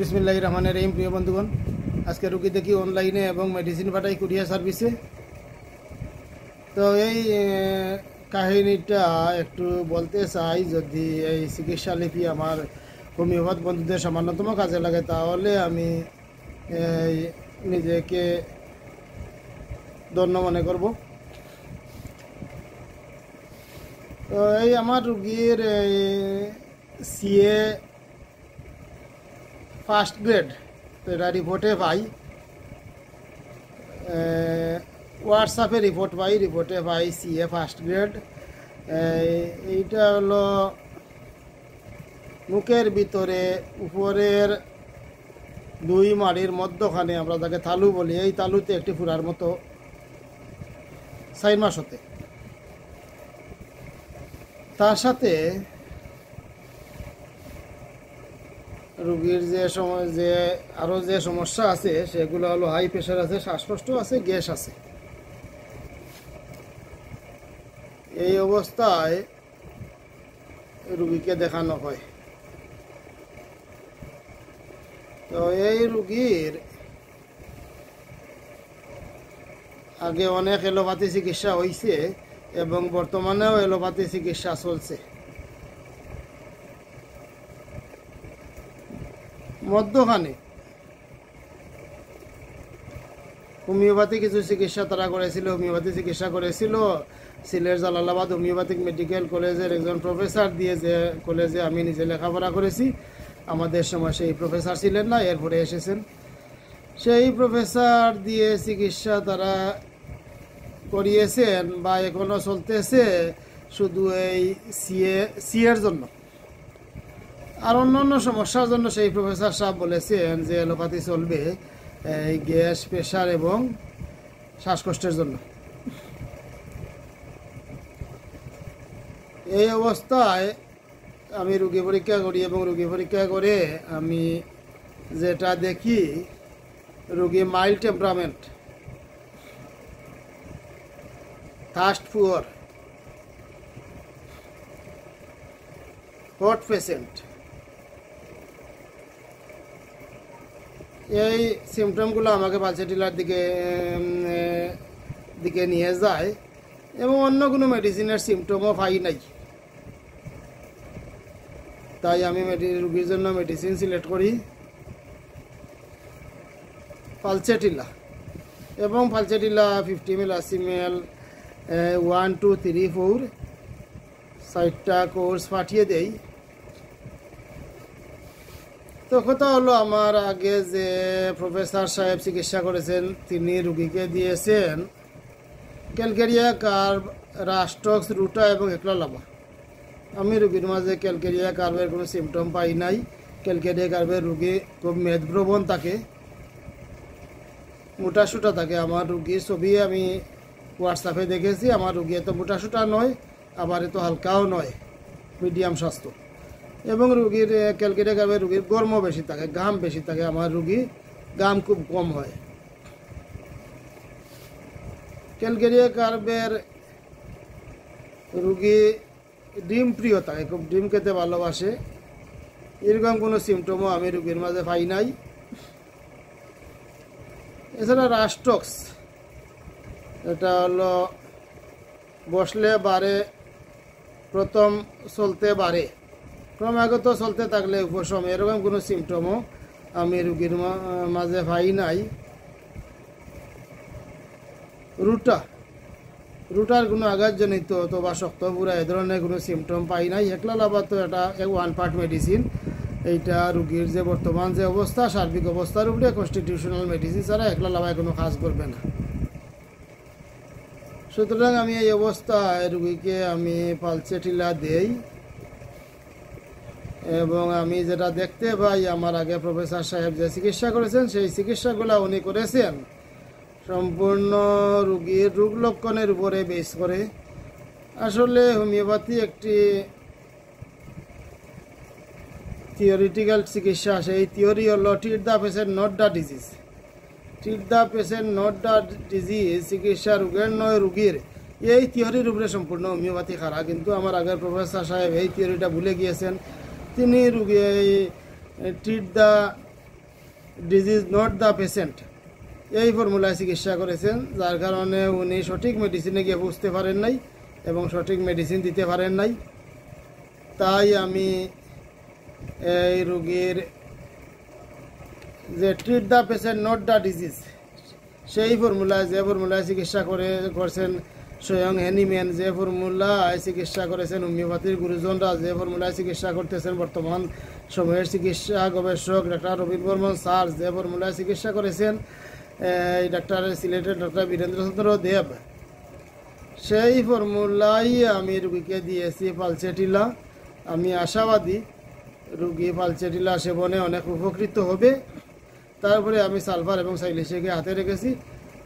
বিসমিল্লাহির রহমানির রহিম। প্রিয় বন্ধুগণ, আজকে রুগী দেখি অনলাইনে এবং মেডিসিন পাঠাই কুরিয়ার সার্ভিসে। তো এই কাহিনীটা একটু বলতে চাই। যদি এই চিকিৎসা লিপি আমার হোমিওপ্যাথ বন্ধুদের সামান্যতম কাজে লাগে তাহলে আমি নিজেকে ধন্য মনে করব। তো এই আমার রুগীর সিএ ফার্স্ট গ্রেড, তো এটা রিপোর্টে পাই, হোয়াটসঅ্যাপে রিপোর্টে পাই সিএ ফার্স্ট গ্রেড। এইটা হলো মুখের ভিতরে উপরের 2 মাড়ির মধ্যখানে, আমরা তাকে তালু বলি, এই তালুতে একটি ফুরার মতো 4 মাস হতে। তার সাথে রুগীর আরও যে সমস্যা আছে সেগুলো হলো হাই প্রেশার আছে, শ্বাসকষ্ট আছে, গ্যাস আছে। এই অবস্থায় রুগীকে দেখানো হয়। তো এই রুগীর আগে অনেক এলোপ্যাথি চিকিৎসা হয়েছে এবং বর্তমানেও এলোপ্যাথি চিকিৎসা চলছে। মধ্যখানে হোমিওপ্যাথি কিছু চিকিৎসা তারা করেছিল, হোমিওপ্যাথি চিকিৎসা করেছিল সিলেট জালালাবাদ হোমিওপ্যাথিক মেডিকেল কলেজের একজন প্রফেসর দিয়ে, যে কলেজে আমি নিজে লেখাপড়া করেছি। আমাদের সময় সেই প্রফেসর ছিলেন না, এরপরে এসেছেন। সেই প্রফেসর দিয়ে চিকিৎসা তারা করিয়েছেন বা এখনও চলতেছে শুধু এই সিএর জন্য। আর অন্যান্য সমস্যার জন্য সেই প্রফেসর সাহেব বলেছেন যে এলোপ্যাথি চলবে এই গ্যাস, প্রেশার এবং শ্বাসকষ্টের জন্য। এই অবস্থায় আমি রুগী পরীক্ষা করি এবং রুগী পরীক্ষা করে আমি যেটা দেখি, রুগী mild temperament, thirst poor, hot patient. এই সিমটমগুলো আমাকে পালসেটিলার দিকে নিয়ে যায় এবং অন্য কোনো মেডিসিনের সিমটমও পাই নাই। তাই আমি রুগীর জন্য মেডিসিন সিলেক্ট করি পালসেটিলা, এবং পালসেটিলা 50 ml, 80 ml, 1, 2, 3, 4 4টা কোর্স পাঠিয়ে দেই। তো কথা হলো, আমার আগে যে প্রফেসর সাহেব চিকিৎসা করেছেন তিনি রুগীকে দিয়েছেন ক্যালকেরিয়া কার্ভ, রাস্টক্স, রুটা এবং একলালাবা। আমি রুগীর মাঝে ক্যালকেরিয়া কার্ভের কোনো সিমটম পাই নাই। ক্যালকেরিয়া কার্ভের রুগী খুব মেদপ্রবণ থাকে, মোটাসুটা থাকে। আমার রুগীর ছবি আমি হোয়াটসঅ্যাপে দেখেছি। আমার রুগী এত মোটাসুটা নয়, আবার এত হালকাও নয়, মিডিয়াম স্বাস্থ্য। এবং রুগীর ক্যালকেরিয়া কার্ভের রুগীর গরমও বেশি থাকে, ঘাম বেশি থাকে। আমার রুগী ঘাম খুব কম হয়। ক্যালকেরিয়া কার্ভের রুগী ডিম প্রিয় থাকে, খুব ডিম খেতে ভালোবাসে। এরকম কোনো সিমটমও আমি রুগীর মাঝে পাই নাই। এছাড়া রাস্টক্স, এটা হলো বসলে বাড়ে, প্রথম চলতে বাড়ে, ক্রমাগত চলতে থাকলে উপশম, এরকম কোনো সিমটমও আমি রুগীর মাঝে পাই নাই। রুটার কোনো আঘাতজনিত অথবা শক্ত পুরা এ ধরনের কোনো সিমটম পাই নাই। একলালাবা তো এটা 1 পার্ট মেডিসিন। এইটা রুগীর যে বর্তমান যে অবস্থা, সার্বিক অবস্থার উপরে কনস্টিটিউশনাল মেডিসিন ছাড়া একলালাবায় কোনো কাজ করবে না। সুতরাং আমি এই অবস্থায় রুগীকে আমি পালসেটিলা দেই এবং আমি যেটা দেখতে পাই, আমার আগে প্রফেসর সাহেব যে চিকিৎসা করেছেন সেই চিকিৎসাগুলো উনি করেছেন সম্পূর্ণ রুগীর রোগ লক্ষণের উপরে বেস করে। আসলে হোমিওপ্যাথি একটি থিওরিটিক্যাল চিকিৎসা। সেই থিওরি হলো treat the patient not the disease. Treat the patient not the disease, চিকিৎসা রোগের নয় রুগীর। এই থিওরির উপরে সম্পূর্ণ হোমিওপ্যাথি খাড়া। কিন্তু আমার আগের প্রফেসর সাহেব এই থিওরিটা ভুলে গিয়েছেন। তিনি রুগী treat the disease not the patient, এই ফর্মুলায় চিকিৎসা করেছেন, যার কারণে উনি সঠিক মেডিসিনে গিয়ে বুঝতে পারেন নাই এবং সঠিক মেডিসিন দিতে পারেন নাই। তাই আমি এই রোগীর যে treat the patient not the disease, সেই ফর্মুলায় যে ফর্মুলায় চিকিৎসা করছেন স্বয়ং হ্যানিম্যান, যে ফর্মুলায় চিকিৎসা করেছেন হোমিওপ্যাথির গুরুজনরা, যে ফর্মুলায় চিকিৎসা করতেছেন বর্তমান সময়ের চিকিৎসা গবেষক ডাক্তার রবীন্দ্র বর্মন স্যার, যে ফর্মুলায় চিকিৎসা করেছেন এই সিলেটের ডাক্তার বীরেন্দ্র চন্দ্র দেব, সেই ফর্মুলাই আমি রুগীকে দিয়েছি পালচেটিলা। আমি আশাবাদী রুগী পালচেটিলা সেবনে অনেক উপকৃত হবে। তারপরে আমি সালফার এবং সাইলেশিয়াকে হাতে রেখেছি,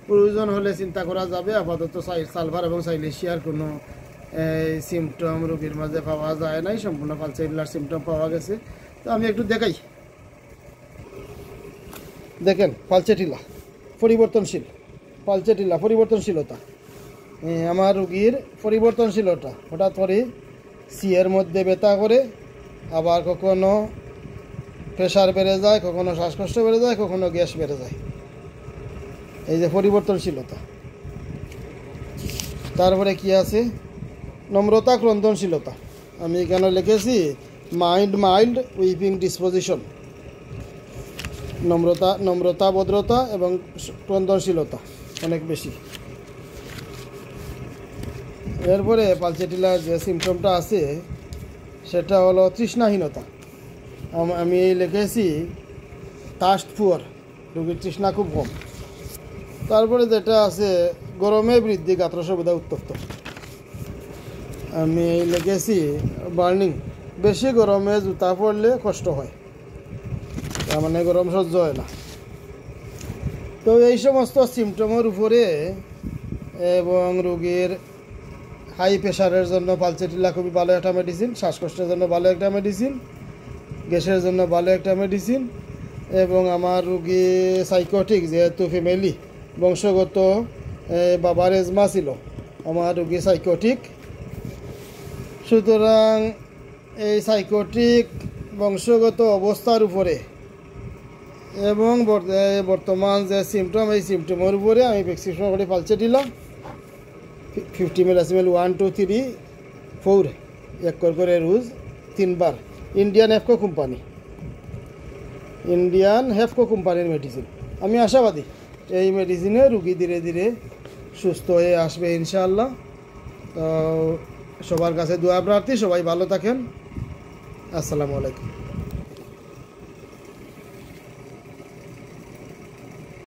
প্রয়োজন হলে চিন্তা করা যাবে। আপাতত সালফার এবং সাইলেশিয়ার কোনো সিমটম রোগীর মাঝে পাওয়া যায় নাই, সম্পূর্ণ পালচেটিলার সিমটম পাওয়া গেছে। তো আমি একটু দেখাই, দেখেন পালচেটিলা পরিবর্তনশীল, পালচেটিলা পরিবর্তনশীলতা, আমার রোগীর পরিবর্তনশীলতা হঠাৎ করে সিয়ের মধ্যে ব্যথা করে, আবার কখনো প্রেশার বেড়ে যায়, কখনো শ্বাসকষ্ট বেড়ে যায়, কখনো গ্যাস বেড়ে যায়, এই যে পরিবর্তনশীলতা। তারপরে কি আছে, নম্রতা ক্রন্দনশীলতা, আমি এখানে লিখেছি মাইল্ড উইপিং ডিসপোজিশন, নম্রতা ভদ্রতা এবং ক্রন্দনশীলতা অনেক বেশি। এরপরে পালচেটিলার যে সিমটমটা আছে সেটা হলো তৃষ্ণাহীনতা, আমি লিখেছি থার্স্ট পুয়ার, রোগীর তৃষ্ণা খুব কম। তারপরে যেটা আছে গরমে বৃদ্ধি, গাত্রসুবিধা উত্তপ্ত, আমি লিখেছি বার্নিং, বেশি গরমে জুতা পরলে কষ্ট হয়, তার মানে গরম সহ্য হয় না। তো এই সমস্ত সিমটমের উপরে এবং রোগীর হাই প্রেশারের জন্য পালচেটিলা খুবই ভালো একটা মেডিসিন, শ্বাসকষ্টের জন্য ভালো একটা মেডিসিন, গ্যাসের জন্য ভালো একটা মেডিসিন। এবং আমার রোগী সাইকোটিক, যেহেতু ফ্যামিলি বংশগত বাবার এজমা ছিল, আমার রোগী সাইকোটিক, সুতরাং এই সাইকোটিক বংশগত অবস্থার উপরে এবং বর্তমান যে সিমটম, এই সিমটমের উপরে আমি প্রেসক্রিপশন করে পালচেটিলা 50 ml 1 2 3 4 এক করে রোজ 3 বার, ইন্ডিয়ান হেফকো কোম্পানির মেডিসিন। আমি আশাবাদী এই মেডিসিনে রুগী ধীরে ধীরে সুস্থ হয়ে আসবে ইনশাআল্লাহ। তো সবার কাছে দোয়া প্রার্থী, সবাই ভালো থাকেন। আসসালামু আলাইকুম।